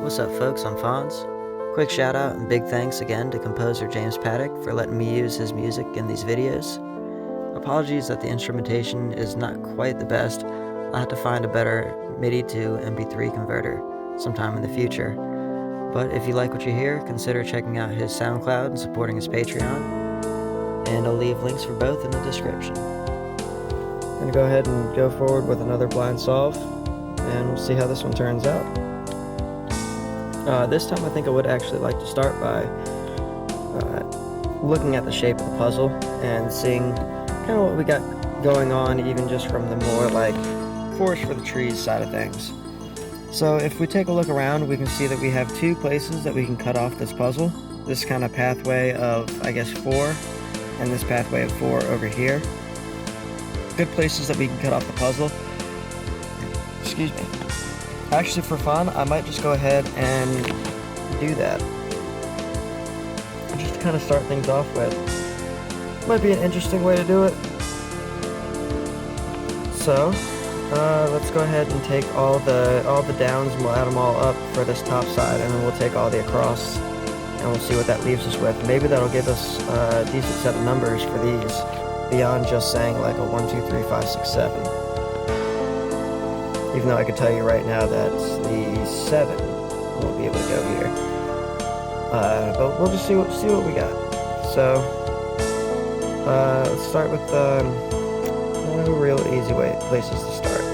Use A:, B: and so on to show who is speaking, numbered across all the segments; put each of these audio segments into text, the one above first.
A: What's up, folks? I'm Fonz. Quick shout out and big thanks again to composer James Paddock for letting me use his music in these videos. Apologies that the instrumentation is not quite the best. I'll have to find a better MIDI to MP3 converter sometime in the future. But if you like what you hear, consider checking out his SoundCloud and supporting his Patreon. And I'll leave links for both in the description. I'm going to go ahead and go forward with another blind solve, and we'll see how this one turns out. This time I think I would actually like to start by looking at the shape of the puzzle and seeing kind of what we got going on, even just from the more like forest for the trees side of things. So if we take a look around, we can see that we have two places that we can cut off this puzzle. This kind of pathway of, I guess, 4, and this pathway of 4 over here. Good places that we can cut off the puzzle. Excuse me. Actually, for fun, I might just go ahead and do that. Just to kind of start things off with. Might be an interesting way to do it. So, let's go ahead and take all the downs and we'll add them all up for this top side, and then we'll take all the across and we'll see what that leaves us with. Maybe that'll give us a decent set of numbers for these, beyond just saying like a 1, 2, 3, 5, 6, 7. Even though I could tell you right now that the 7 won't be able to go here. But we'll just see what we got. So, let's start with real easy places to start.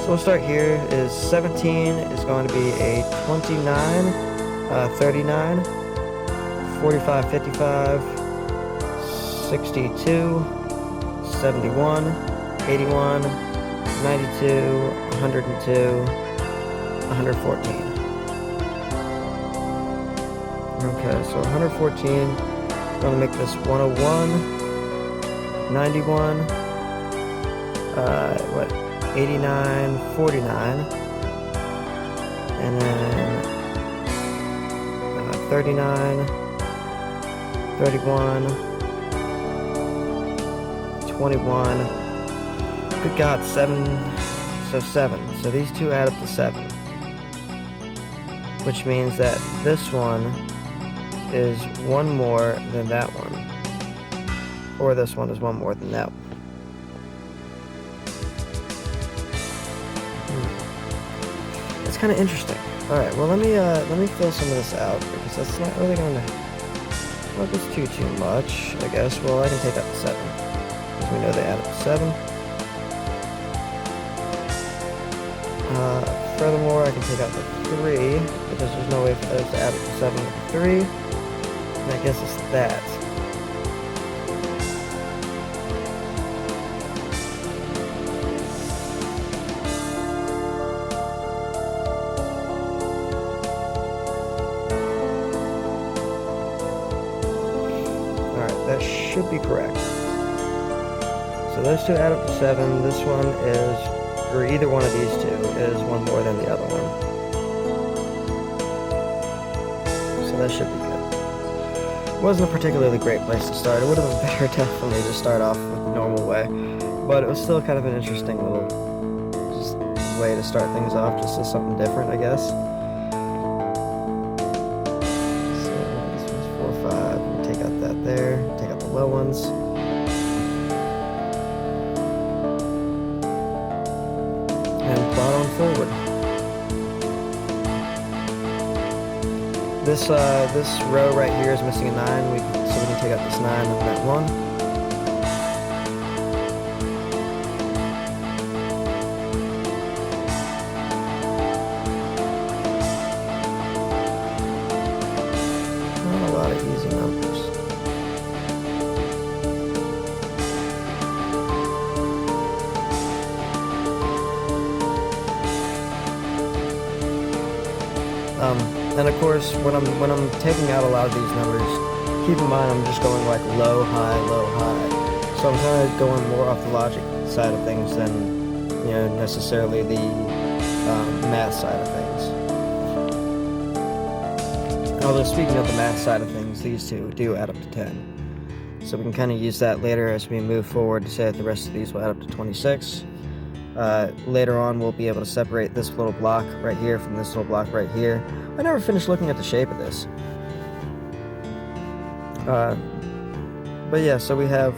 A: So we'll start here. Is 17 is going to be a 29, 39, 45, 55, 62, 71, 81, 92, 102, 114. Okay, so 114, I'm going to make this 101, 91, 89, 49, and then 39, 31, 21, good God, 7, so 7. So these two add up to 7. Which means that this one is one more than that one. Or this one is one more than that one. It's kind of interesting. Alright, well let me fill some of this out, because that's not really going to help us too much, I guess. Well, I can take out the 7. Because we know they add up to 7. Furthermore, I can take out the 3, because there's no way for those to add up to 7 with the 3. And I guess it's that. Alright, that should be correct. So those two add up to 7. This one is, or either one of these two is one more than the other one. So that should be good. Wasn't a particularly great place to start. It would have been better definitely to start off with the normal way. But it was still kind of an interesting little just way to start things off, just as something different, I guess. So this one's 4, 5. We'll take out that there. Take out the low ones. Plot on forward. This row right here is missing a 9, so we can take out this 9 and that 1. Not a lot of easy numbers. And of course, when I'm taking out a lot of these numbers, keep in mind I'm just going like low, high, low, high. So I'm kind of going more off the logic side of things than, you know, necessarily the math side of things. Although speaking of the math side of things, these two do add up to 10. So we can kind of use that later as we move forward to say that the rest of these will add up to 26. Later on, we'll be able to separate this little block right here from this little block right here. I never finished looking at the shape of this. But yeah, so we have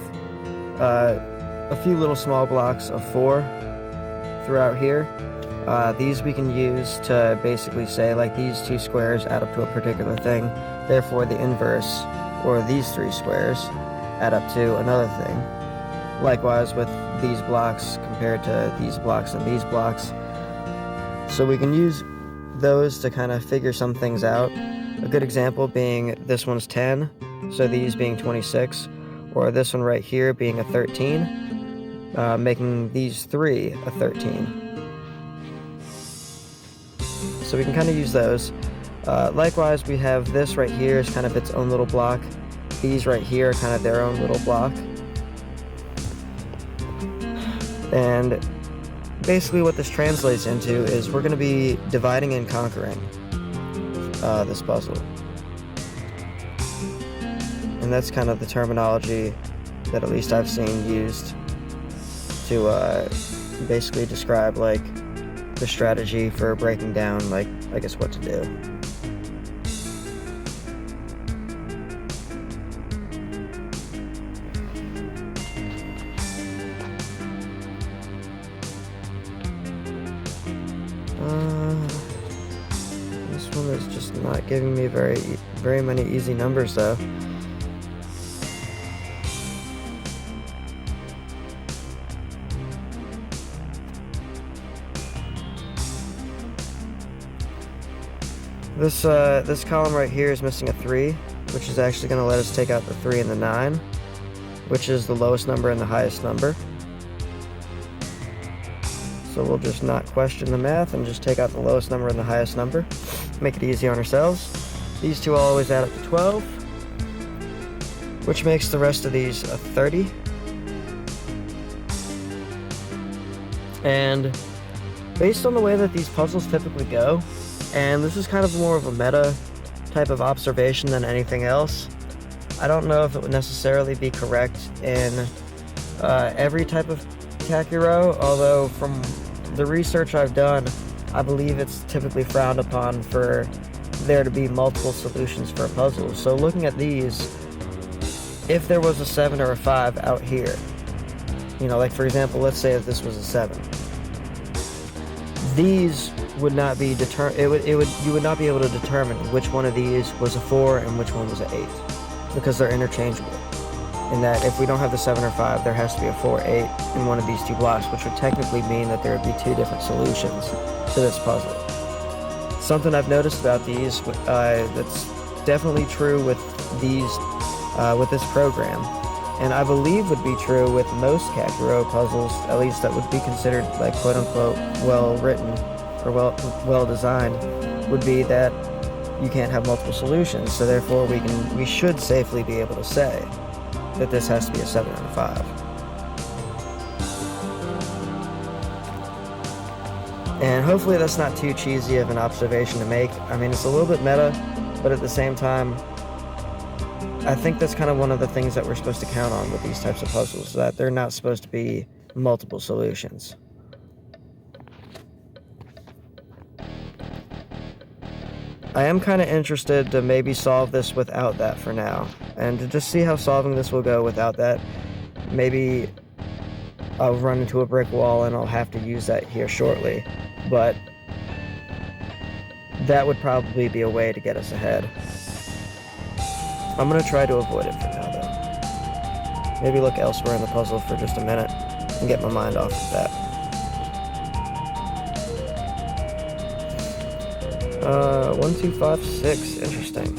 A: a few little small blocks of 4 throughout here. These we can use to basically say, like, these 2 squares add up to a particular thing, therefore the inverse, or these 3 squares, add up to another thing. Likewise with these blocks compared to these blocks and these blocks. So we can use those to kind of figure some things out. A good example being this one's 10, so these being 26, or this one right here being a 13, making these 3 a 13. So we can kind of use those. Likewise, we have this right here is kind of its own little block. These right here are kind of their own little block. And basically what this translates into is we're going to be dividing and conquering this puzzle. And that's kind of the terminology that at least I've seen used to basically describe, like, the strategy for breaking down, like, I guess, what to do. This one is just not giving me very many easy numbers, though. This column right here is missing a 3, which is actually going to let us take out the 3 and the 9, which is the lowest number and the highest number. So we'll just not question the math and just take out the lowest number and the highest number. Make it easy on ourselves. These two always add up to 12, which makes the rest of these a 30. And based on the way that these puzzles typically go, and this is kind of more of a meta type of observation than anything else, I don't know if it would necessarily be correct in every type of Kakuro, although from the research I've done, I believe it's typically frowned upon for there to be multiple solutions for a puzzle. So looking at these, if there was a 7 or a 5 out here, you know, like for example, let's say that this was a 7. These would not be you would not be able to determine which one of these was a 4 and which one was an 8, because they're interchangeable. In that if we don't have the 7 or 5, there has to be a 4, 8 in one of these 2 blocks, which would technically mean that there would be 2 different solutions to this puzzle. Something I've noticed about these that's definitely true with these with this program, and I believe would be true with most Kakuro puzzles, at least that would be considered like quote-unquote well-written or well designed, would be that you can't have multiple solutions. So therefore we should safely be able to say that this has to be a 7 and a 5. And hopefully that's not too cheesy of an observation to make. I mean, it's a little bit meta, but at the same time, I think that's kind of one of the things that we're supposed to count on with these types of puzzles, that they're not supposed to be multiple solutions. I am kind of interested to maybe solve this without that for now, and to just see how solving this will go without that. Maybe I'll run into a brick wall and I'll have to use that here shortly, but that would probably be a way to get us ahead. I'm going to try to avoid it for now, though. Maybe look elsewhere in the puzzle for just a minute and get my mind off of that. 1, 2, 5, 6. Interesting.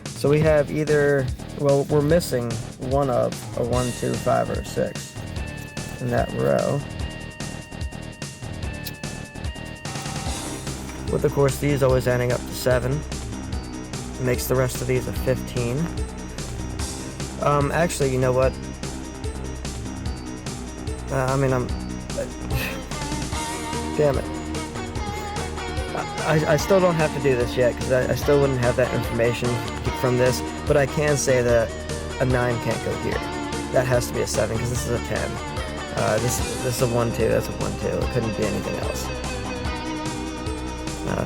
A: So we have either, well, we're missing one of a 1, 2, 5, or a 6 in that row. With, of course, these always adding up to 7. Makes the rest of these a 15. Actually, you know what? Damn it. I still don't have to do this yet, because I still wouldn't have that information from this, but I can say that a 9 can't go here. That has to be a 7, because this is a 10. This is a 1-2. That's a 1-2. It couldn't be anything else.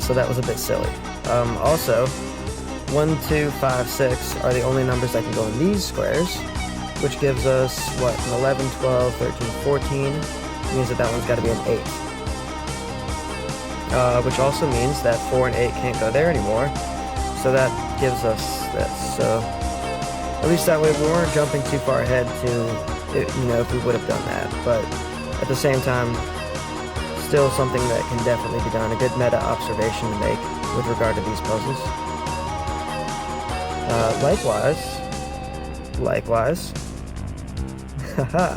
A: So that was a bit silly. Also, 1, 2, 5, 6 are the only numbers that can go in these squares, which gives us, what, an 11, 12, 13, 14. It means that one's got to be an 8. Which also means that 4 and 8 can't go there anymore. So that gives us this. So at least that way we weren't jumping too far ahead to, you know, if we would have done that. But at the same time, still something that can definitely be done. A good meta observation to make with regard to these puzzles. Likewise, haha.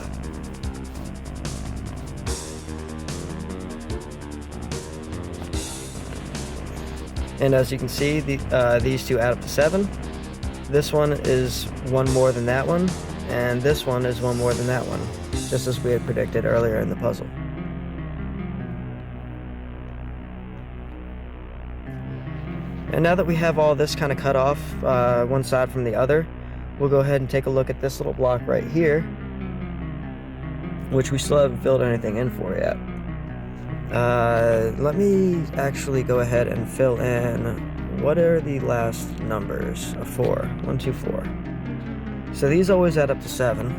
A: And as you can see, these two add up to 7. This one is one more than that one, and this one is one more than that one, just as we had predicted earlier in the puzzle. And now that we have all this kind of cut off, one side from the other, we'll go ahead and take a look at this little block right here, which we still haven't filled anything in for yet. Let me actually go ahead and fill in, what are the last numbers? A 4. 1, 2, 4. So these always add up to 7.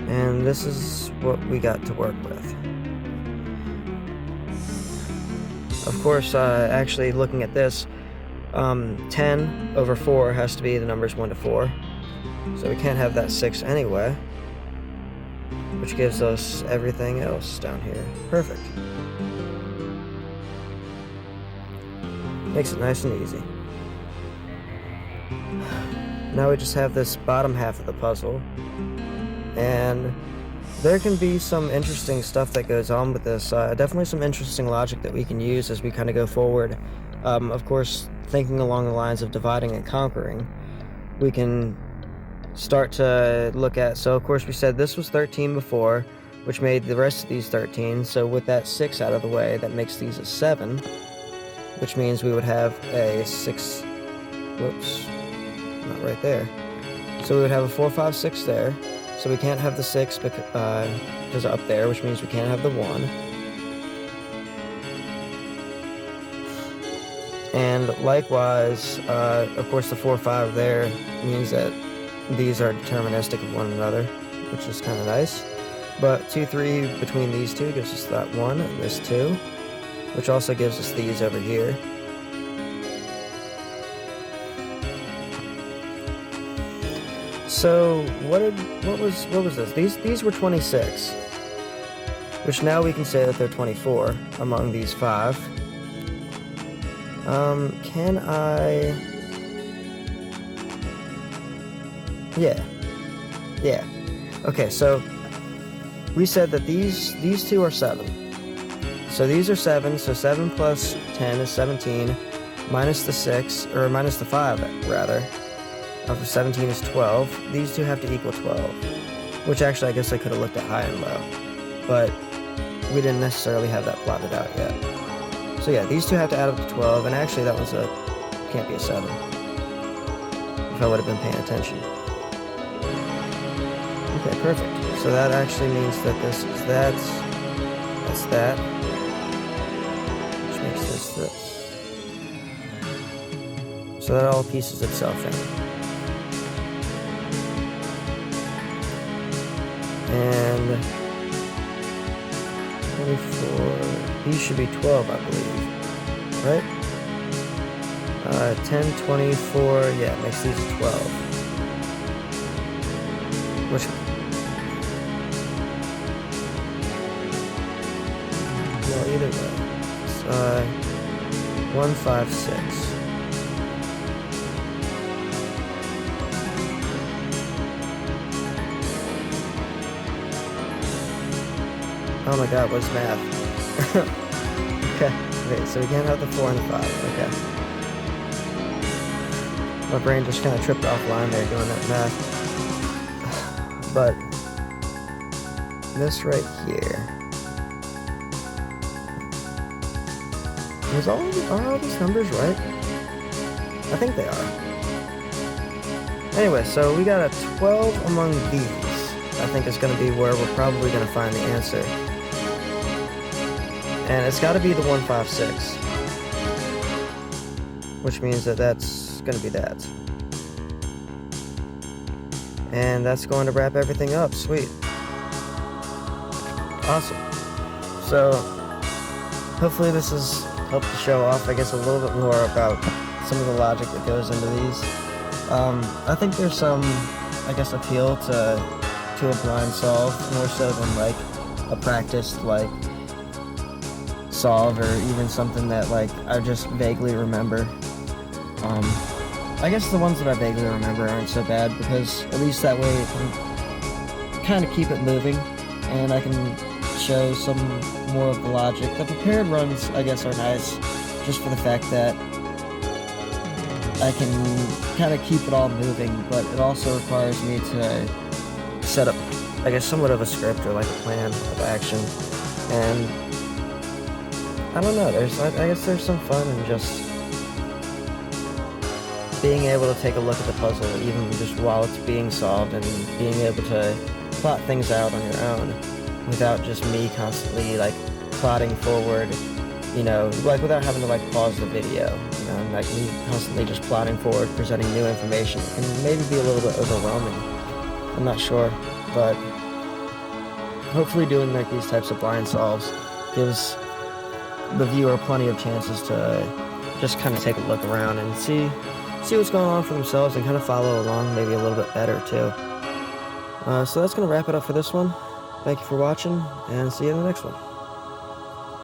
A: And this is what we got to work with. Of course, actually looking at this, 10 over 4 has to be the numbers 1 to 4. So we can't have that 6 anyway, which gives us everything else down here. Perfect. Makes it nice and easy. Now we just have this bottom half of the puzzle, and there can be some interesting stuff that goes on with this. Definitely some interesting logic that we can use as we kind of go forward. Of course, thinking along the lines of dividing and conquering, we can start to look at, so of course we said this was 13 before, which made the rest of these 13, so with that 6 out of the way, that makes these a 7, which means we would have a 6, whoops, not right there, so we would have a 4, 5, 6 there, so we can't have the 6 because up there, which means we can't have the 1. And likewise, of course the 4, 5 there means that these are deterministic of one another, which is kind of nice. But 2, 3 between these two gives us that 1 and this 2, which also gives us these over here. So what was this? These were 26, which now we can say that they're 24 among these 5. Can I? Yeah. Okay, so we said that these two are 7. So these are 7, so 7 plus 10 is 17, minus the 6, or minus the 5, rather, of 17 is 12. These two have to equal 12, which actually I guess I could have looked at high and low, but we didn't necessarily have that plotted out yet. So yeah, these two have to add up to 12, and actually that was can't be a 7, if I would have been paying attention. Okay, perfect. So that actually means that this is that, that's that, which makes this. So that all pieces itself in. And 24, these should be 12, I believe, right? 10, 24, yeah, it makes these 12. Which, well, either way, it's 1, 5, 6. Oh my god, what's math? Okay, wait, so we can't have the 4 and the 5, okay. My brain just kind of tripped offline there doing that math. But this right here, Are all these numbers right? I think they are. Anyway, so we got a 12 among these. I think is going to be where we're probably going to find the answer. And it's got to be the 156. Which means that that's going to be that. And that's going to wrap everything up. Sweet. Awesome. So, hopefully this has helped to show off, I guess, a little bit more about some of the logic that goes into these. I think there's some, I guess, appeal to a blind solve, more so than, like, a practiced, like, solve, or even something that, like, I just vaguely remember. I guess the ones that I vaguely remember aren't so bad, because at least that way it can kind of keep it moving, and I can show some more of the logic. The prepared runs, I guess, are nice, just for the fact that I can kind of keep it all moving, but it also requires me to set up, I guess, somewhat of a script or like a plan of action, and I don't know, I guess there's some fun in just being able to take a look at the puzzle, even just while it's being solved, and being able to plot things out on your own without just me constantly, like, plotting forward, you know, like, without having to, like, pause the video, you know, and, like, me constantly just plotting forward, presenting new information, can maybe be a little bit overwhelming. I'm not sure, but hopefully doing, like, these types of blind solves gives the viewer plenty of chances to just kind of take a look around and see what's going on for themselves, and kind of follow along maybe a little bit better too. So that's going to wrap it up for this one. Thank you for watching, and see you in the next one.